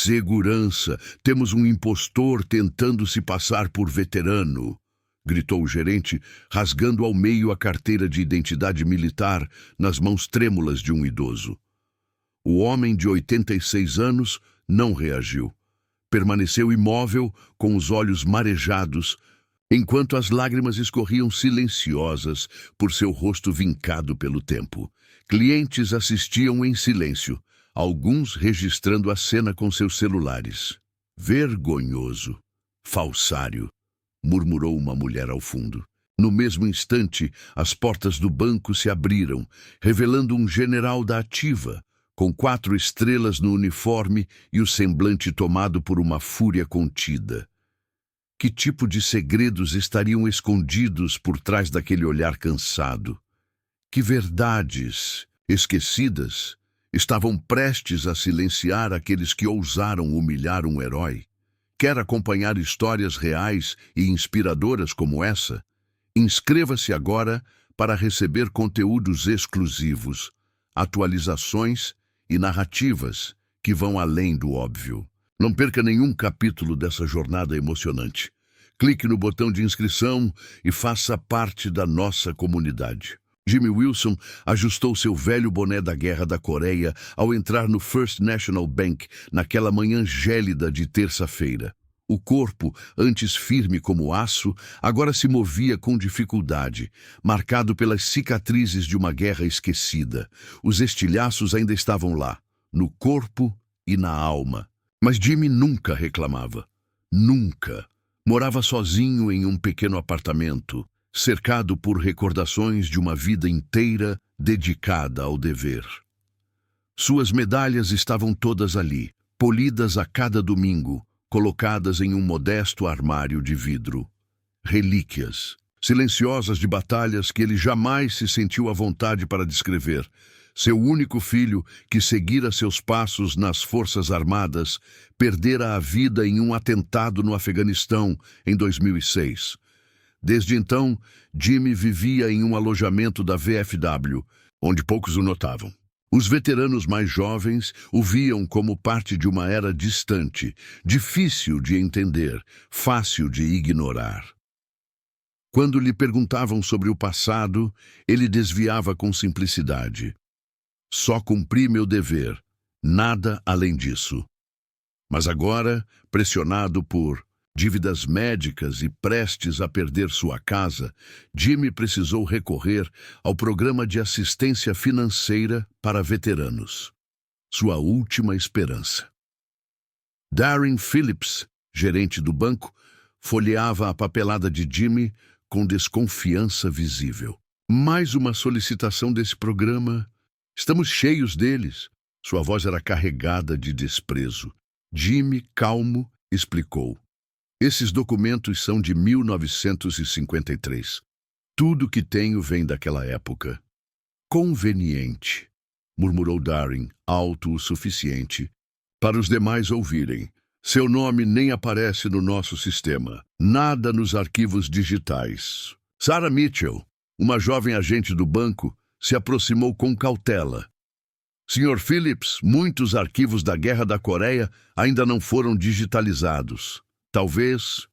Segurança! Temos um impostor tentando se passar por veterano! Gritou o gerente, rasgando ao meio a carteira de identidade militar nas mãos trêmulas de um idoso. O homem de 86 anos não reagiu. Permaneceu imóvel, com os olhos marejados, enquanto as lágrimas escorriam silenciosas por seu rosto vincado pelo tempo. Clientes assistiam em silêncio, alguns registrando a cena com seus celulares. Vergonhoso. Falsário, murmurou uma mulher ao fundo. No mesmo instante, as portas do banco se abriram, revelando um general da ativa, com 4 estrelas no uniforme e o semblante tomado por uma fúria contida. Que tipo de segredos estariam escondidos por trás daquele olhar cansado? Que verdades, esquecidas, estavam prestes a silenciar aqueles que ousaram humilhar um herói? Quer acompanhar histórias reais e inspiradoras como essa? Inscreva-se agora para receber conteúdos exclusivos, atualizações e narrativas que vão além do óbvio. Não perca nenhum capítulo dessa jornada emocionante. Clique no botão de inscrição e faça parte da nossa comunidade. Jimmy Wilson ajustou seu velho boné da Guerra da Coreia ao entrar no First National Bank naquela manhã gélida de terça-feira. O corpo, antes firme como aço, agora se movia com dificuldade, marcado pelas cicatrizes de uma guerra esquecida. Os estilhaços ainda estavam lá, no corpo e na alma. Mas Jimmy nunca reclamava. Nunca. Morava sozinho em um pequeno apartamento, cercado por recordações de uma vida inteira dedicada ao dever. Suas medalhas estavam todas ali, polidas a cada domingo, colocadas em um modesto armário de vidro. Relíquias, silenciosas de batalhas que ele jamais se sentiu à vontade para descrever. Seu único filho, que seguira seus passos nas Forças Armadas, perdera a vida em um atentado no Afeganistão em 2006. Desde então, Jimmy vivia em um alojamento da VFW, onde poucos o notavam. Os veteranos mais jovens o viam como parte de uma era distante, difícil de entender, fácil de ignorar. Quando lhe perguntavam sobre o passado, ele desviava com simplicidade. Só cumpri meu dever, nada além disso. Mas agora, pressionado por dívidas médicas e prestes a perder sua casa, Jimmy precisou recorrer ao programa de assistência financeira para veteranos. Sua última esperança. Darren Phillips, gerente do banco, folheava a papelada de Jimmy com desconfiança visível. Mais uma solicitação desse programa. Estamos cheios deles. Sua voz era carregada de desprezo. Jimmy, calmo, explicou. Esses documentos são de 1953. Tudo que tenho vem daquela época. Conveniente, murmurou Darren, alto o suficiente para os demais ouvirem. Seu nome nem aparece no nosso sistema. Nada nos arquivos digitais. Sarah Mitchell, uma jovem agente do banco, se aproximou com cautela. Sr. Phillips, muitos arquivos da Guerra da Coreia ainda não foram digitalizados. Talvez...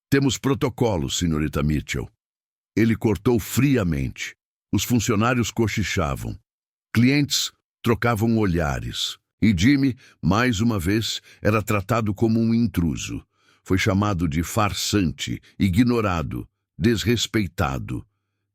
Temos protocolos, senhorita Mitchell. Ele cortou friamente. Os funcionários cochichavam. Clientes trocavam olhares. E Jimmy, mais uma vez, era tratado como um intruso. Foi chamado de farsante, ignorado, desrespeitado.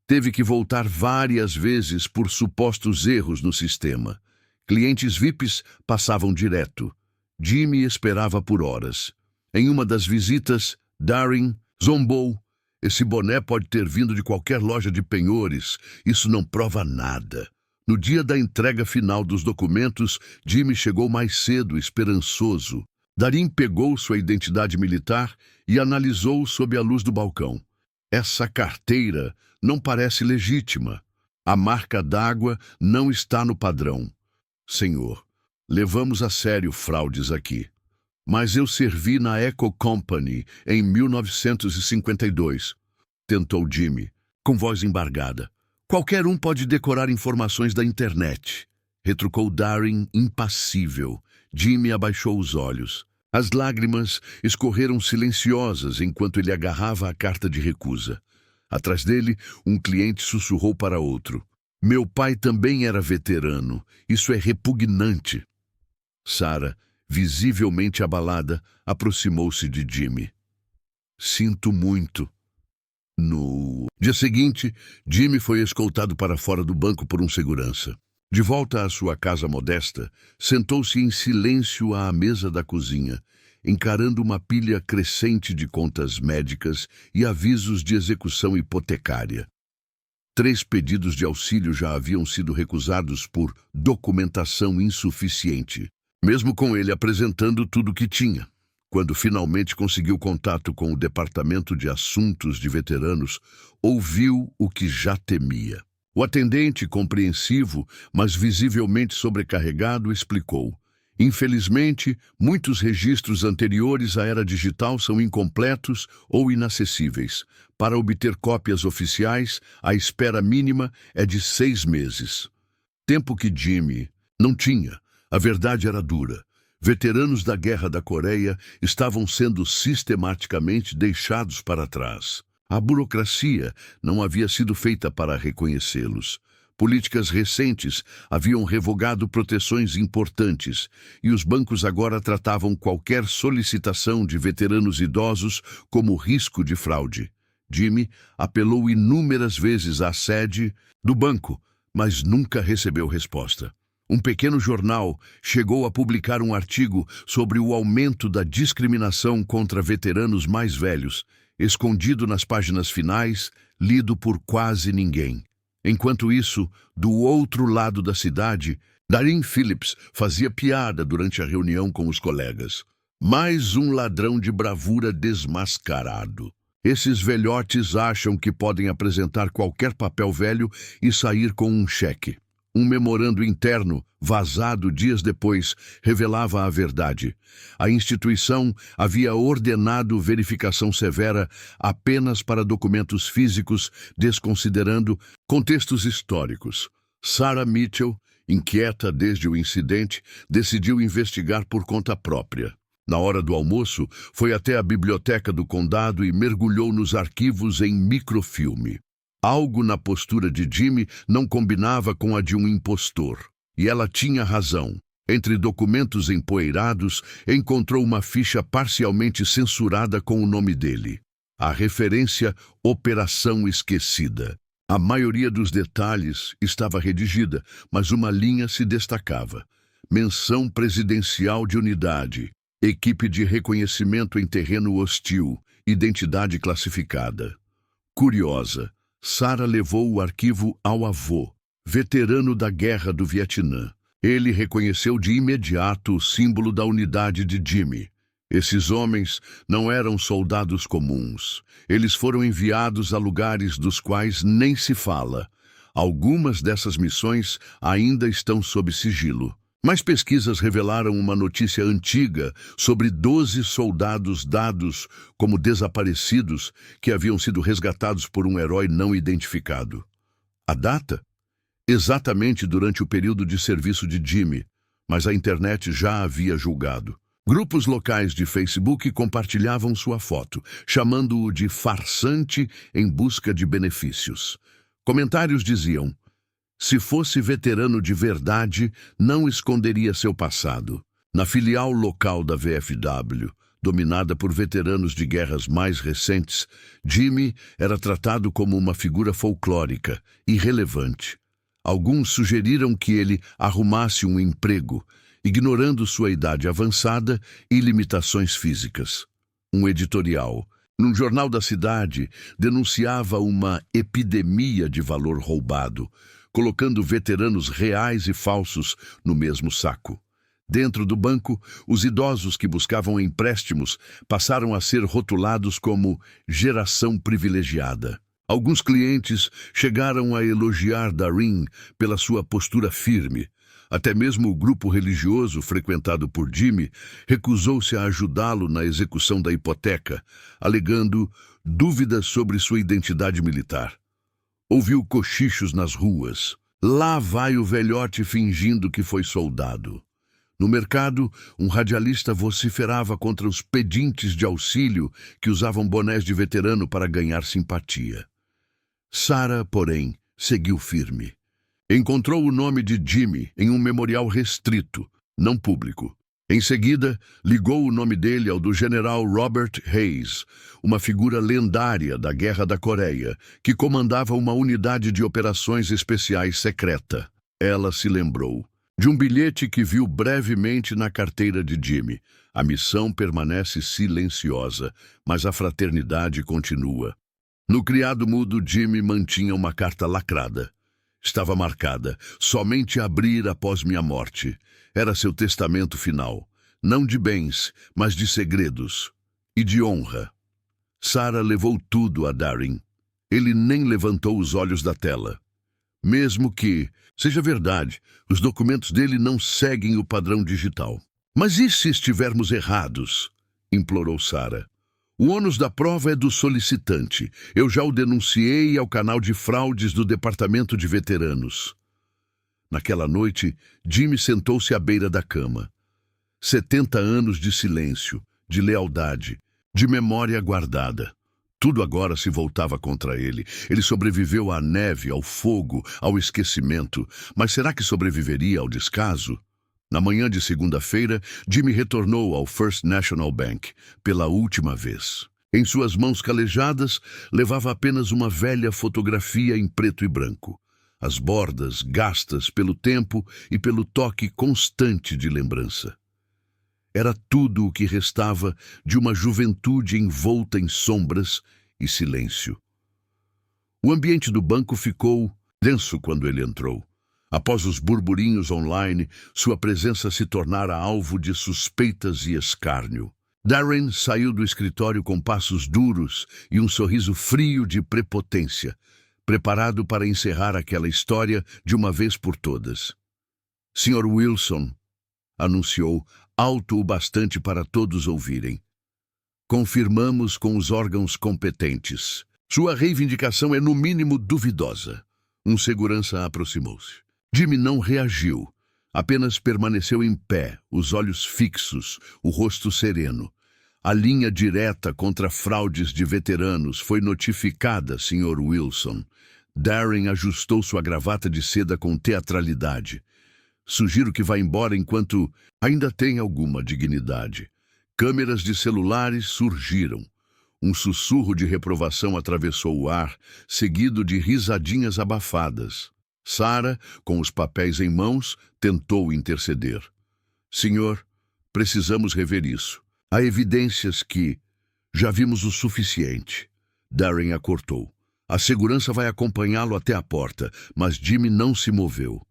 Teve que voltar várias vezes por supostos erros no sistema. Clientes VIPs passavam direto. Jimmy esperava por horas. Em uma das visitas, Darren zombou. Esse boné pode ter vindo de qualquer loja de penhores. Isso não prova nada. No dia da entrega final dos documentos, Jimmy chegou mais cedo, esperançoso. Darren pegou sua identidade militar e analisou sob a luz do balcão. Essa carteira não parece legítima. A marca d'água não está no padrão. Senhor, levamos a sério fraudes aqui. Mas eu servi na Echo Company em 1952. Tentou Jimmy, com voz embargada. Qualquer um pode decorar informações da internet. Retrucou Darren, impassível. Jimmy abaixou os olhos. As lágrimas escorreram silenciosas enquanto ele agarrava a carta de recusa. Atrás dele, um cliente sussurrou para outro. Meu pai também era veterano. Isso é repugnante. Sarah, visivelmente abalada, aproximou-se de Jimmy. Sinto muito. No dia seguinte, Jimmy foi escoltado para fora do banco por um segurança. De volta à sua casa modesta, sentou-se em silêncio à mesa da cozinha, encarando uma pilha crescente de contas médicas e avisos de execução hipotecária. 3 pedidos de auxílio já haviam sido recusados por documentação insuficiente, mesmo com ele apresentando tudo o que tinha. Quando finalmente conseguiu contato com o Departamento de Assuntos de Veteranos, ouviu o que já temia. O atendente, compreensivo, mas visivelmente sobrecarregado, explicou. Infelizmente, muitos registros anteriores à era digital são incompletos ou inacessíveis. Para obter cópias oficiais, a espera mínima é de 6 meses. Tempo que Jimmy não tinha. A verdade era dura. Veteranos da Guerra da Coreia estavam sendo sistematicamente deixados para trás. A burocracia não havia sido feita para reconhecê-los. Políticas recentes haviam revogado proteções importantes e os bancos agora tratavam qualquer solicitação de veteranos idosos como risco de fraude. Jimmy apelou inúmeras vezes à sede do banco, mas nunca recebeu resposta. Um pequeno jornal chegou a publicar um artigo sobre o aumento da discriminação contra veteranos mais velhos, escondido nas páginas finais, lido por quase ninguém. Enquanto isso, do outro lado da cidade, Darin Phillips fazia piada durante a reunião com os colegas. Mais um ladrão de bravura desmascarado. Esses velhotes acham que podem apresentar qualquer papel velho e sair com um cheque. Um memorando interno, vazado dias depois, revelava a verdade. A instituição havia ordenado verificação severa apenas para documentos físicos, desconsiderando contextos históricos. Sarah Mitchell, inquieta desde o incidente, decidiu investigar por conta própria. Na hora do almoço, foi até a biblioteca do condado e mergulhou nos arquivos em microfilme. Algo na postura de Jimmy não combinava com a de um impostor. E ela tinha razão. Entre documentos empoeirados, encontrou uma ficha parcialmente censurada com o nome dele. A referência Operação Esquecida. A maioria dos detalhes estava redigida, mas uma linha se destacava. Menção presidencial de unidade. Equipe de reconhecimento em terreno hostil. Identidade classificada. Curiosa. Sarah levou o arquivo ao avô, veterano da Guerra do Vietnã. Ele reconheceu de imediato o símbolo da unidade de Jimmy. Esses homens não eram soldados comuns. Eles foram enviados a lugares dos quais nem se fala. Algumas dessas missões ainda estão sob sigilo. Mas pesquisas revelaram uma notícia antiga sobre 12 soldados dados como desaparecidos que haviam sido resgatados por um herói não identificado. A data? Exatamente durante o período de serviço de Jimmy, mas a internet já havia julgado. Grupos locais de Facebook compartilhavam sua foto, chamando-o de farsante em busca de benefícios. Comentários diziam: se fosse veterano de verdade, não esconderia seu passado. Na filial local da VFW, dominada por veteranos de guerras mais recentes, Jimmy era tratado como uma figura folclórica, irrelevante. Alguns sugeriram que ele arrumasse um emprego, ignorando sua idade avançada e limitações físicas. Um editorial, num jornal da cidade, denunciava uma epidemia de valor roubado, colocando veteranos reais e falsos no mesmo saco. Dentro do banco, os idosos que buscavam empréstimos passaram a ser rotulados como geração privilegiada. Alguns clientes chegaram a elogiar Darin pela sua postura firme. Até mesmo o grupo religioso frequentado por Jimmy recusou-se a ajudá-lo na execução da hipoteca, alegando dúvidas sobre sua identidade militar. Ouviu cochichos nas ruas. Lá vai o velhote fingindo que foi soldado. No mercado, um radialista vociferava contra os pedintes de auxílio que usavam bonés de veterano para ganhar simpatia. Sarah, porém, seguiu firme. Encontrou o nome de Jimmy em um memorial restrito, não público. Em seguida, ligou o nome dele ao do general Robert Hayes, uma figura lendária da Guerra da Coreia, que comandava uma unidade de operações especiais secreta. Ela se lembrou de um bilhete que viu brevemente na carteira de Jimmy. A missão permanece silenciosa, mas a fraternidade continua. No criado mudo, Jimmy mantinha uma carta lacrada. Estava marcada, somente abrir após minha morte. Era seu testamento final, não de bens, mas de segredos e de honra. Sarah levou tudo a Darren. Ele nem levantou os olhos da tela. Mesmo que, seja verdade, os documentos dele não seguem o padrão digital. Mas e se estivermos errados? Implorou Sarah. O ônus da prova é do solicitante. Eu já o denunciei ao canal de fraudes do Departamento de Veteranos. Naquela noite, Jimmy sentou-se à beira da cama. 70 anos de silêncio, de lealdade, de memória guardada. Tudo agora se voltava contra ele. Ele sobreviveu à neve, ao fogo, ao esquecimento. Mas será que sobreviveria ao descaso? Na manhã de segunda-feira, Jimmy retornou ao First National Bank pela última vez. Em suas mãos calejadas, levava apenas uma velha fotografia em preto e branco. As bordas gastas pelo tempo e pelo toque constante de lembrança. Era tudo o que restava de uma juventude envolta em sombras e silêncio. O ambiente do banco ficou denso quando ele entrou. Após os burburinhos online, sua presença se tornara alvo de suspeitas e escárnio. Darren saiu do escritório com passos duros e um sorriso frio de prepotência, preparado para encerrar aquela história de uma vez por todas. Sr. Wilson, anunciou, alto o bastante para todos ouvirem. Confirmamos com os órgãos competentes. Sua reivindicação é no mínimo duvidosa. Um segurança aproximou-se. Jimmy não reagiu, apenas permaneceu em pé, os olhos fixos, o rosto sereno. A linha direta contra fraudes de veteranos foi notificada, Sr. Wilson. Darren ajustou sua gravata de seda com teatralidade. Sugiro que vá embora enquanto ainda tem alguma dignidade. Câmeras de celulares surgiram. Um sussurro de reprovação atravessou o ar, seguido de risadinhas abafadas. Sarah, com os papéis em mãos, tentou interceder. Senhor, precisamos rever isso. Há evidências que já vimos o suficiente. Darren a cortou. A segurança vai acompanhá-lo até a porta, mas Jimmy não se moveu.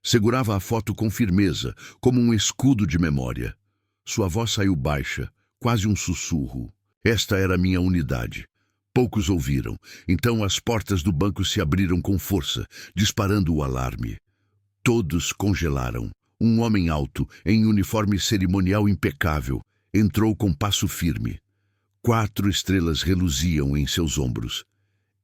Segurava a foto com firmeza, como um escudo de memória. Sua voz saiu baixa, quase um sussurro. Esta era minha unidade. Poucos ouviram, então as portas do banco se abriram com força, disparando o alarme. Todos congelaram. Um homem alto, em uniforme cerimonial impecável, entrou com passo firme. 4 estrelas reluziam em seus ombros.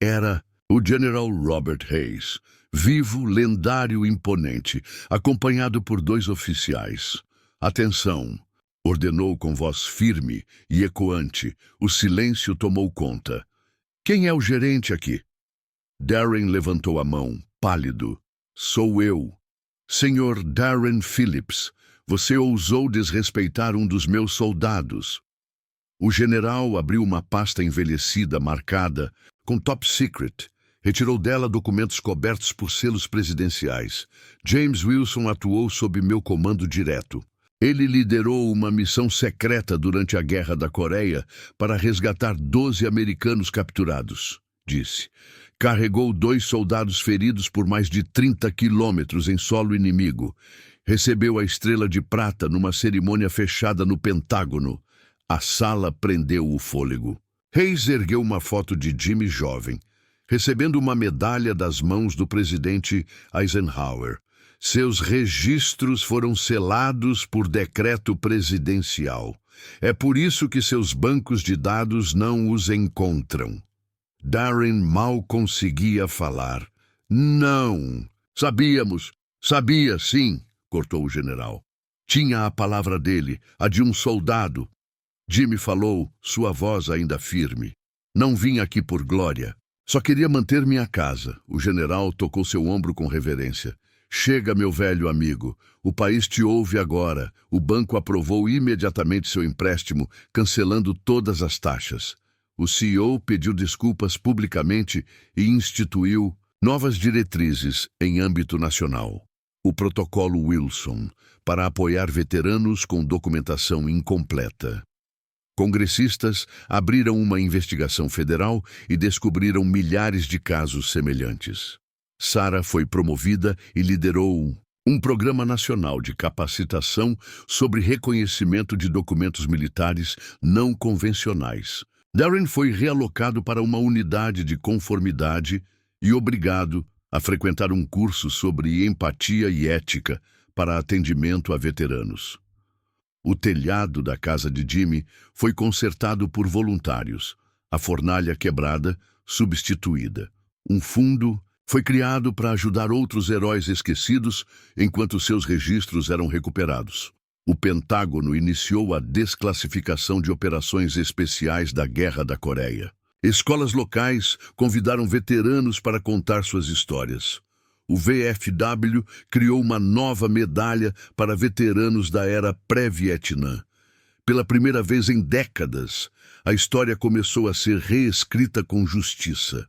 Era o General Robert Hayes, vivo, lendário e imponente, acompanhado por 2 oficiais. Atenção! Ordenou com voz firme e ecoante. O silêncio tomou conta. Quem é o gerente aqui? Darren levantou a mão, pálido. Sou eu. Senhor Darren Phillips, você ousou desrespeitar um dos meus soldados. O general abriu uma pasta envelhecida marcada com Top Secret. Retirou dela documentos cobertos por selos presidenciais. James Wilson atuou sob meu comando direto. Ele liderou uma missão secreta durante a Guerra da Coreia para resgatar 12 americanos capturados, disse. Carregou 2 soldados feridos por mais de 30 quilômetros em solo inimigo. Recebeu a Estrela de Prata numa cerimônia fechada no Pentágono. A sala prendeu o fôlego. Hayes ergueu uma foto de Jimmy jovem, recebendo uma medalha das mãos do presidente Eisenhower. Seus registros foram selados por decreto presidencial. É por isso que seus bancos de dados não os encontram. Darren mal conseguia falar. Não! Sabíamos! Sabia, sim! Cortou o general. Tinha a palavra dele, a de um soldado. Jimmy falou, sua voz ainda firme. Não vim aqui por glória. Só queria manter minha casa. O general tocou seu ombro com reverência. Chega, meu velho amigo. O país te ouve agora. O banco aprovou imediatamente seu empréstimo, cancelando todas as taxas. O CEO pediu desculpas publicamente e instituiu novas diretrizes em âmbito nacional. O protocolo Wilson, para apoiar veteranos com documentação incompleta. Congressistas abriram uma investigação federal e descobriram milhares de casos semelhantes. Sarah foi promovida e liderou um programa nacional de capacitação sobre reconhecimento de documentos militares não convencionais. Darren foi realocado para uma unidade de conformidade e obrigado a frequentar um curso sobre empatia e ética para atendimento a veteranos. O telhado da casa de Jimmy foi consertado por voluntários, a fornalha quebrada, substituída. Um fundo foi criado para ajudar outros heróis esquecidos enquanto seus registros eram recuperados. O Pentágono iniciou a desclassificação de operações especiais da Guerra da Coreia. Escolas locais convidaram veteranos para contar suas histórias. O VFW criou uma nova medalha para veteranos da era pré-Vietnã. Pela primeira vez em décadas, a história começou a ser reescrita com justiça.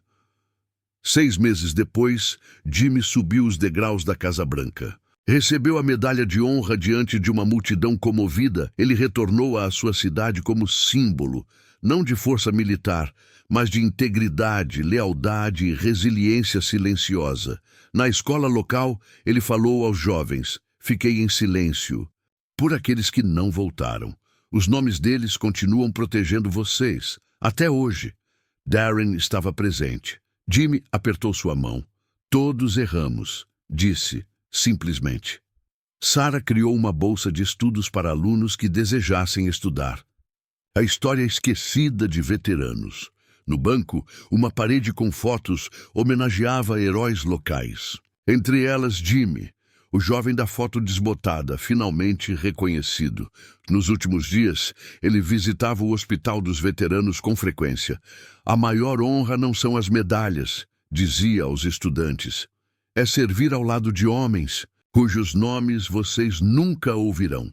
6 meses depois, Jimmy subiu os degraus da Casa Branca. Recebeu a medalha de honra diante de uma multidão comovida. Ele retornou à sua cidade como símbolo, não de força militar, mas de integridade, lealdade e resiliência silenciosa. Na escola local, ele falou aos jovens: fiquei em silêncio por aqueles que não voltaram. Os nomes deles continuam protegendo vocês, até hoje. Darren estava presente. Jimmy apertou sua mão. Todos erramos, disse, simplesmente. Sarah criou uma bolsa de estudos para alunos que desejassem estudar. A história esquecida de veteranos. No banco, uma parede com fotos homenageava heróis locais. Entre elas, Jimmy, o jovem da foto desbotada, finalmente reconhecido. Nos últimos dias, ele visitava o Hospital dos Veteranos com frequência. A maior honra não são as medalhas, dizia aos estudantes. É servir ao lado de homens, cujos nomes vocês nunca ouvirão.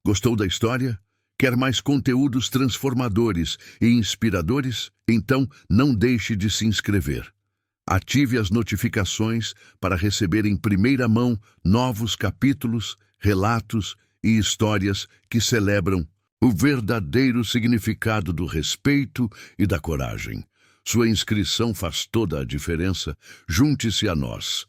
Gostou da história? Quer mais conteúdos transformadores e inspiradores? Então não deixe de se inscrever. Ative as notificações para receber em primeira mão novos capítulos, relatos e histórias que celebram o verdadeiro significado do respeito e da coragem. Sua inscrição faz toda a diferença. Junte-se a nós.